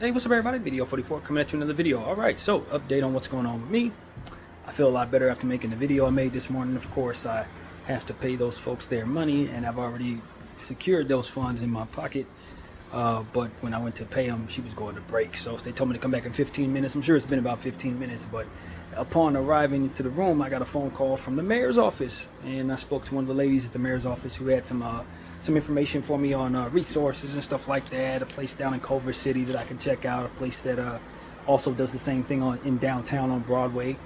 Hey, what's up everybody? Video 44 coming at you another video. Alright, so update on what's going on with me. I feel a lot better after making the video I made this morning. Of course, I have to pay those folks their money, and I've already secured those funds in my pocket. But when I went to pay them, she was going to break. So they told me to come back in 15 minutes. I'm sure it's been about 15 minutes, but upon arriving into the room, I got a phone call from the mayor's office, and I spoke to one of the ladies at the mayor's office who had some information for me on resources and stuff like that. A place down in Culver City that I can check out. A place that also does the same thing in downtown on Broadway.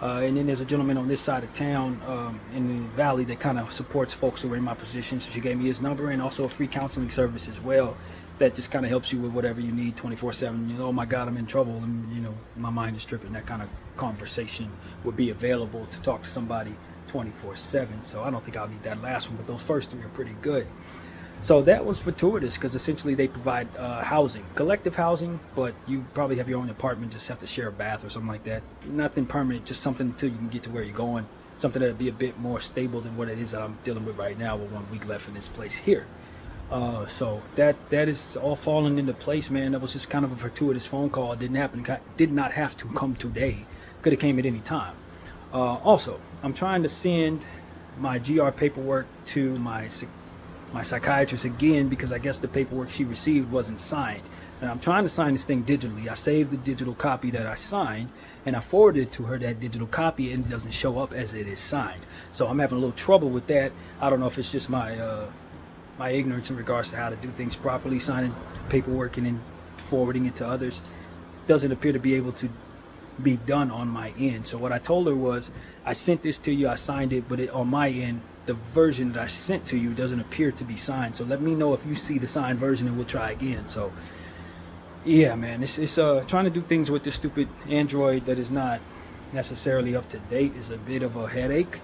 And then there's a gentleman on this side of town in the valley that kind of supports folks who are in my position. So she gave me his number, and also a free counseling service as well that just kind of helps you with whatever you need 24/7. You know, oh my God, I'm in trouble, and you know, my mind is tripping. That kind of conversation would be available to talk to somebody 24/7. So I don't think I'll need that last one, but those first three are pretty good. So that was fortuitous because essentially they provide housing, collective housing, but you probably have your own apartment, just have to share a bath or something like that. Nothing permanent, just something until you can get to where you're going. Something that'll be a bit more stable than what it is that I'm dealing with right now with 1 week left in this place here. So that is all falling into place, man. That was just kind of a fortuitous phone call. It did not have to come today. Could have came at any time. Also, I'm trying to send my GR paperwork to my psychiatrist again because I guess the paperwork she received wasn't signed. And I'm trying to sign this thing digitally. I saved the digital copy that I signed, and I forwarded to her that digital copy, and it doesn't show up as it is signed. So I'm having a little trouble with that. I don't know if it's just my ignorance in regards to how to do things properly, signing paperwork and then forwarding it to others. Doesn't appear to be able to be done on my end. So what I told her was, I sent this to you, I signed it, but on my end, the version that I sent to you doesn't appear to be signed. So let me know if you see the signed version and we'll try again. So yeah, man, it's trying to do things with this stupid Android that is not necessarily up to date is a bit of a headache.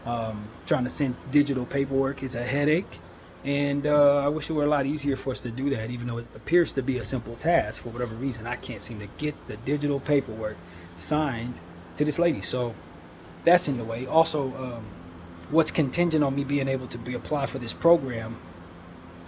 Trying to send digital paperwork is a headache. And I wish it were a lot easier for us to do that, even though it appears to be a simple task. For whatever reason, I can't seem to get the digital paperwork signed to this lady. So that's in the way. Also, what's contingent on me being able to apply for this program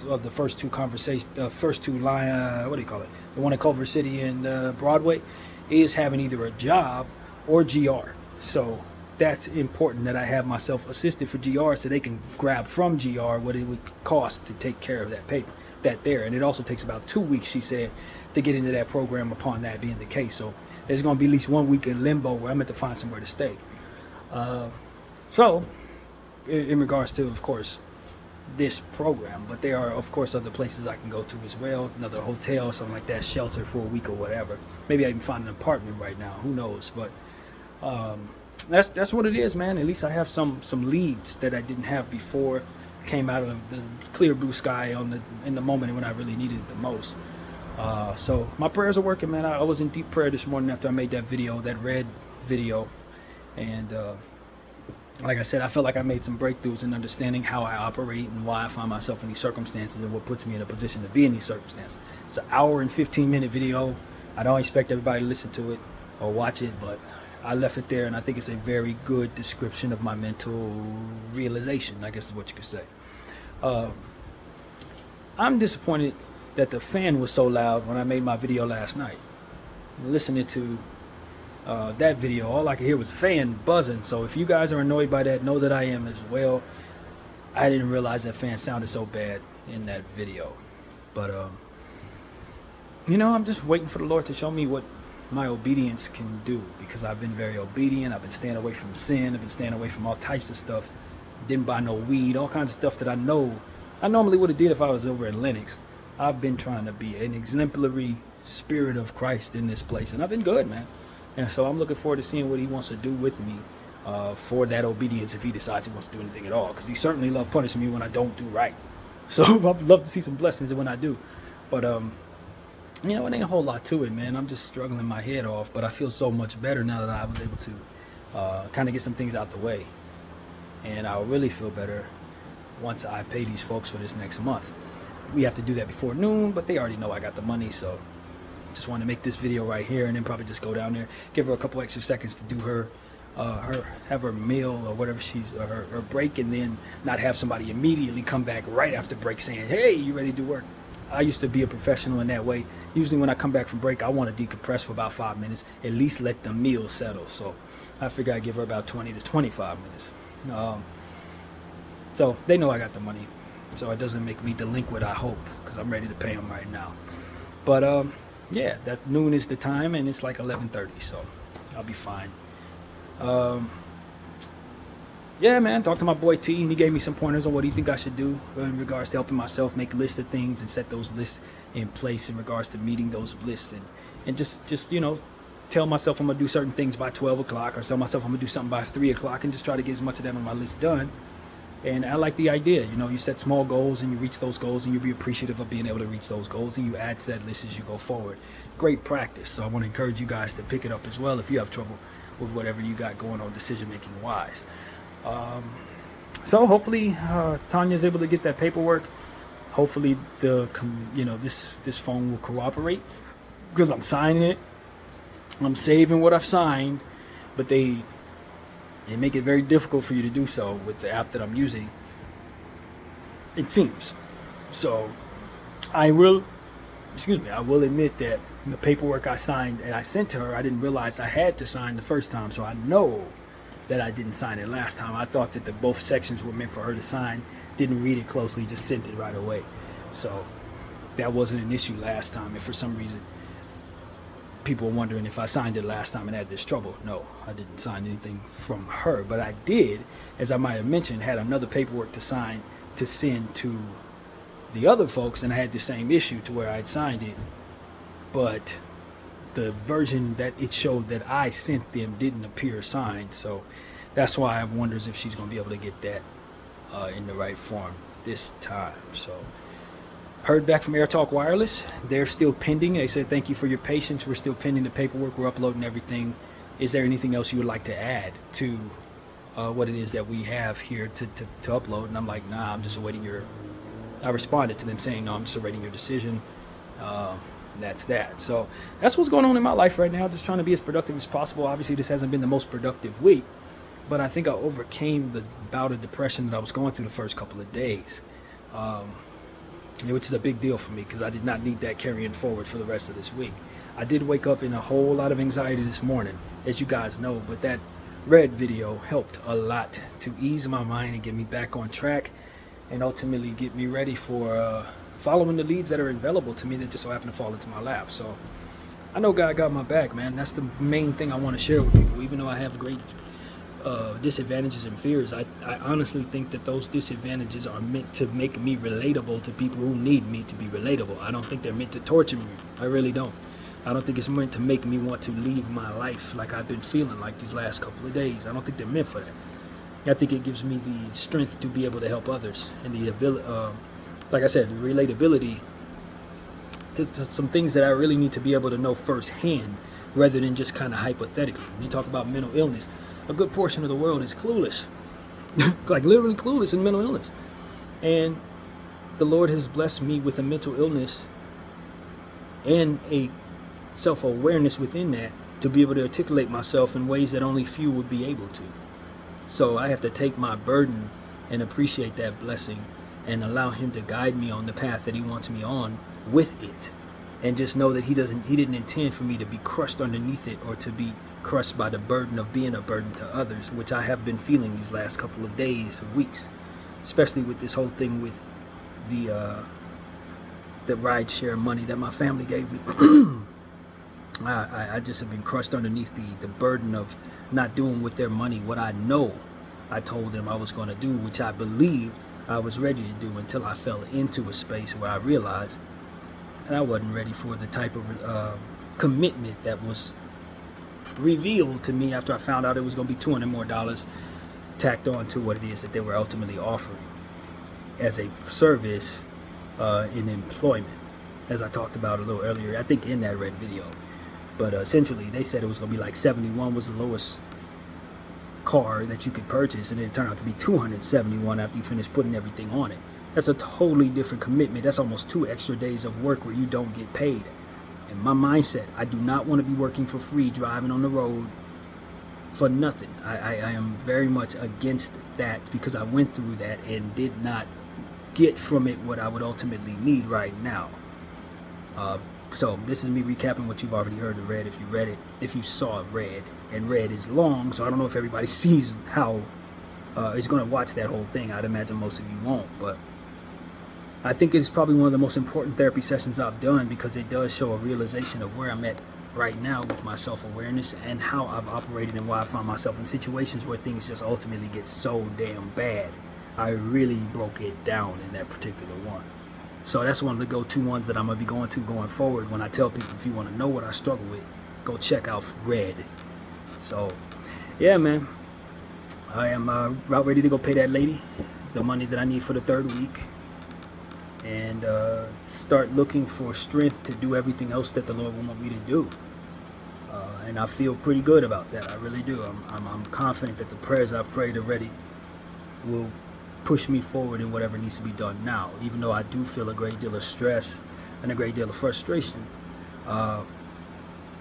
of the first two conversations, the first two line, what do you call it? The one in Culver City and Broadway, is having either a job or GR. So that's important that I have myself assisted for GR so they can grab from GR what it would cost to take care of that paper, and it also takes about 2 weeks, she said, to get into that program upon that being the case. So there's going to be at least 1 week in limbo where I'm going to find somewhere to stay. So in regards to, of course, this program, but there are of course other places I can go to as well, another hotel or something like that, shelter for a week or whatever. Maybe I can find an apartment right now, who knows. But that's what it is, man. At least I have some leads that I didn't have before. Came out of the clear blue sky in the moment when I really needed it the most. So my prayers are working, man. I was in deep prayer this morning after I made that video, that red video, and like I said, I felt like I made some breakthroughs in understanding how I operate and why I find myself in these circumstances and what puts me in a position to be in these circumstances. It's an hour and 15-minute video. I don't expect everybody to listen to it or watch it, but I left it there, and I think it's a very good description of my mental realization, I guess is what you could say. I'm disappointed that the fan was so loud when I made my video last night. Listening to that video, all I could hear was fan buzzing. So if you guys are annoyed by that, know that I am as well. I didn't realize that fan sounded so bad in that video. But you know, I'm just waiting for the Lord to show me what my obedience can do, because I've been very obedient. I've been staying away from sin. I've been staying away from all types of stuff. Didn't buy no weed, all kinds of stuff that I know I normally would have did if I was over at Lennox. I've been trying to be an exemplary spirit of Christ in this place, and I've been good, man. And so I'm looking forward to seeing what he wants to do with me for that obedience, if he decides he wants to do anything at all, because he certainly loves punishing me when I don't do right. So I'd love to see some blessings when I do. But you know, it ain't a whole lot to it, man. I'm just struggling my head off, but I feel so much better now that I was able to kind of get some things out the way. And I'll really feel better once I pay these folks for this next month. We have to do that before noon, but they already know I got the money, so just want to make this video right here and then probably just go down there, give her a couple extra seconds to do her have her meal or whatever her break, and then not have somebody immediately come back right after break saying, hey, you ready to do work? I used to be a professional in that way. Usually when I come back from break, I want to decompress for about 5 minutes, at least let the meal settle. So I figure I'd give her about 20 to 25 minutes. So they know I got the money, so it doesn't make me delinquent, I hope, because I'm ready to pay them right now. But yeah, that noon is the time, and it's like 11:30, so I'll be fine. Yeah, man, talked to my boy T, and he gave me some pointers on what he think I should do in regards to helping myself make a list of things and set those lists in place in regards to meeting those lists, and just tell myself I'm gonna do certain things by 12 o'clock, or tell myself I'm gonna do something by 3 o'clock, and just try to get as much of that on my list done. And I like the idea, you set small goals and you reach those goals, and you be appreciative of being able to reach those goals, and you add to that list as you go forward. Great practice. So I want to encourage you guys to pick it up as well if you have trouble with whatever you got going on decision making wise. So hopefully Tanya's able to get that paperwork. Hopefully this phone will cooperate, because I'm signing it. I'm saving what I've signed, but they make it very difficult for you to do so with the app that I'm using, it seems. So I will admit that the paperwork I signed and I sent to her, I didn't realize I had to sign the first time. So I know that I didn't sign it last time. I thought that both sections were meant for her to sign. Didn't read it closely, just sent it right away. So that wasn't an issue last time. If for some reason people were wondering if I signed it last time and had this trouble, no, I didn't sign anything from her. But I did, as I might have mentioned, had another paperwork to sign to send to the other folks, and I had the same issue to where I had signed it, but the version that it showed that I sent them didn't appear signed. So that's why I have wonders if she's going to be able to get that in the right form this time. So heard back from AirTalk Wireless. They're still pending. They said, thank you for your patience. We're still pending the paperwork. We're uploading everything. Is there anything else you would like to add to what it is that we have here to upload? And I'm like, nah, I'm just awaiting I responded to them saying, no, I'm just awaiting your decision. That's that. So that's what's going on in my life right now. Just trying to be as productive as possible. Obviously, this hasn't been the most productive week, but I think I overcame the bout of depression that I was going through the first couple of days. Which is a big deal for me, because I did not need that carrying forward for the rest of this week. I did wake up in a whole lot of anxiety this morning, as you guys know, but that red video helped a lot to ease my mind and get me back on track, and ultimately get me ready for following the leads that are available to me that just so happen to fall into my lap. So I know God got my back, man. That's the main thing I want to share with people. Even though I have great disadvantages and fears, I honestly think that those disadvantages are meant to make me relatable to people who need me to be relatable. I don't think they're meant to torture me. I really don't. I don't think it's meant to make me want to leave my life like I've been feeling like these last couple of days. I don't think they're meant for that. I think it gives me the strength to be able to help others, and the ability, like I said, the relatability to some things that I really need to be able to know firsthand, rather than just kind of hypothetically. When you talk about mental illness, a good portion of the world is clueless, like literally clueless in mental illness. And the Lord has blessed me with a mental illness and a self-awareness within that to be able to articulate myself in ways that only few would be able to. So I have to take my burden and appreciate that blessing and allow Him to guide me on the path that He wants me on with it. And just know that He didn't intend for me to be crushed underneath it, or to be crushed by the burden of being a burden to others, which I have been feeling these last couple of days and weeks, especially with this whole thing with the rideshare money that my family gave me. I just have been crushed underneath the burden of not doing with their money what I know I told them I was going to do, which I believed I was ready to do, until I fell into a space where I realized that I wasn't ready for the type of commitment that was revealed to me after I found out it was going to be $200 more tacked on to what it is that they were ultimately offering as a service in employment, as I talked about a little earlier, I think in that red video. But essentially, they said it was going to be like 71 was the lowest car that you could purchase, and it turned out to be 271 after you finish putting everything on it. That's a totally different commitment. That's almost 2 extra days of work where you don't get paid. And my mindset, I do not want to be working for free, driving on the road for nothing. I am very much against that, because I went through that and did not get from it what I would ultimately need right now. So this is me recapping what you've already heard or read if you read it, if you saw it read. And read is long, so I don't know if everybody sees how is going to watch that whole thing. I'd imagine most of you won't, but I think it's probably one of the most important therapy sessions I've done because it does show a realization of where I'm at right now with my self-awareness and how I've operated and why I find myself in situations where things just ultimately get so damn bad. I really broke it down in that particular one. So that's one of the go-to ones that I'm going to be going to going forward when I tell people, if you want to know what I struggle with, go check out Red. So, yeah, man. I am about ready to go pay that lady the money that I need for the 3rd week and start looking for strength to do everything else that the Lord will want me to do. And I feel pretty good about that. I really do. I'm confident that the prayers I prayed already will push me forward in whatever needs to be done now. Even though I do feel a great deal of stress and a great deal of frustration, I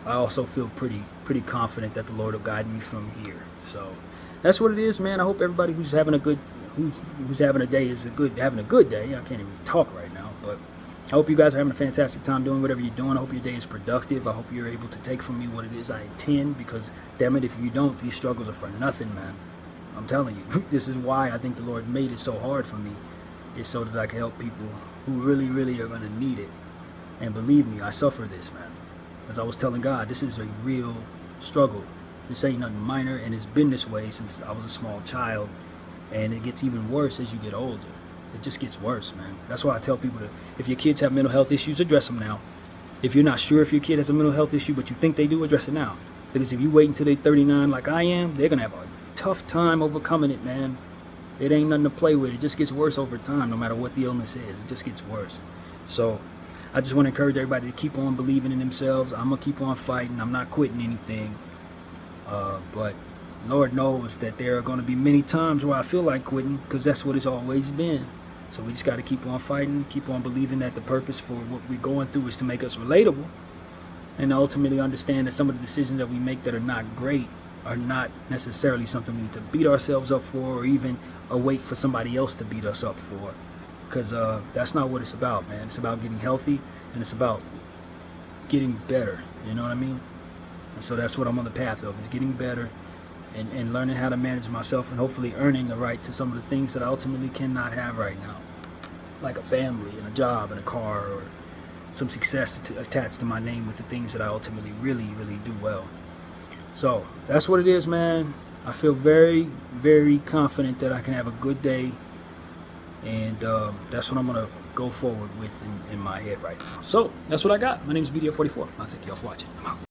also feel pretty confident that the Lord will guide me from here. So that's what it is, man. I hope everybody who's having a good, who's having a day is having a good day. I can't even talk right now, but I hope you guys are having a fantastic time doing whatever you're doing. I hope your day is productive. I hope you're able to take from me what it is I intend, because damn it, if you don't, these struggles are for nothing, man. I'm telling you, this is why I think the Lord made it so hard for me, is so that I can help people who really are going to need it. And believe me, I suffer this, man. As I was telling God, this is a real struggle. This ain't nothing minor, and it's been this way since I was a small child, and it gets even worse as you get older. It just gets worse, man. That's why I tell people that if your kids have mental health issues, address them now. If you're not sure if your kid has a mental health issue, but you think they do, address it now. Because if you wait until they're 39 like I am, they're going to have a tough time overcoming it, man. It ain't nothing to play with. It just gets worse over time, no matter what the illness is. It just gets worse. So I just want to encourage everybody to keep on believing in themselves. I'm going to keep on fighting. I'm not quitting anything. But Lord knows that there are going to be many times where I feel like quitting, because that's what it's always been. So we just got to keep on fighting, keep on believing that the purpose for what we're going through is to make us relatable, and ultimately understand that some of the decisions that we make that are not great are not necessarily something we need to beat ourselves up for, or even wait for somebody else to beat us up for, because that's not what it's about, man. It's about getting healthy, and it's about getting better, you know what I mean? And so that's what I'm on the path of, is getting better and learning how to manage myself, and hopefully earning the right to some of the things that I ultimately cannot have right now, like a family and a job and a car, or some success attached to my name with the things that I ultimately really do well. So that's what it is, man. I feel very confident that I can have a good day, and that's what I'm gonna go forward with in my head right now. So that's what I got. My name is BDF 44. I thank y'all for watching. I'm out.